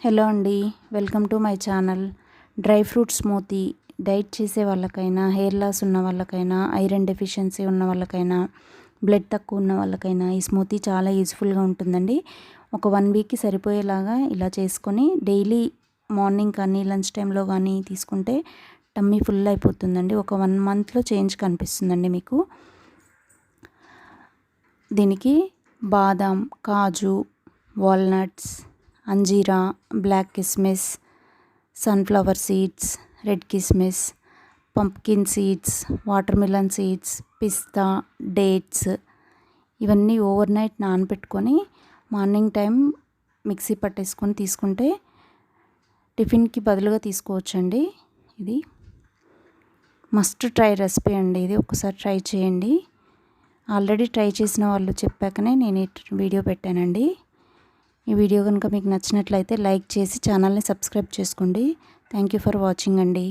Hello అండి, welcome to my channel. Dry fruit smoothie diet చేసే వాళ్ళకైనా, హెయిర్ లాస్ ఉన్న వాళ్ళకైనా, ఐరన్ డెఫిషియన్సీ ఉన్న వాళ్ళకైనా, బ్లడ్ తక్కువ ఉన్న వాళ్ళకైనా ఈ స్మూతీ చాలా యూజ్ఫుల్గా ఉంటుందండి. ఒక 1 వీక్కి సరిపోయేలాగా ఇలా చేసుకొని డైలీ మార్నింగ్ కానీ లంచ్ టైంలో కానీ తీసుకుంటే టమ్మీ ఫుల్ అయిపోతుందండి. ఒక 1 మంత్లో చేంజ్ కనిపిస్తుందండి మీకు. దీనికి బాదాం, కాజు, వాల్నట్స్, అంజీరా, బ్లాక్ కిస్మిస్, సన్ఫ్లవర్ సీడ్స్, రెడ్ కిస్మిస్, pumpkin seeds, water melon seeds, పిస్తా, డేట్స్ ఇవన్నీ ఓవర్ నైట్ నానబెట్టుకొని మార్నింగ్ టైం మిక్సీ పట్టేసుకొని తీసుకుంటే టిఫిన్కి బదులుగా తీసుకోవచ్చండి. ఇది మస్ట్ ట్రై రెసిపీ అండి. ఇది ఒకసారి ట్రై చేయండి. ఆల్రెడీ ట్రై చేసిన వాళ్ళు చెప్పాకనే నేను ఈ వీడియో పెట్టానండి. ఈ వీడియో కనుక మీకు నచ్చినట్లయితే లైక్ చేసి ఛానల్ని సబ్స్క్రైబ్ చేసుకోండి. థ్యాంక్ యూ ఫర్ వాచింగ్ అండి.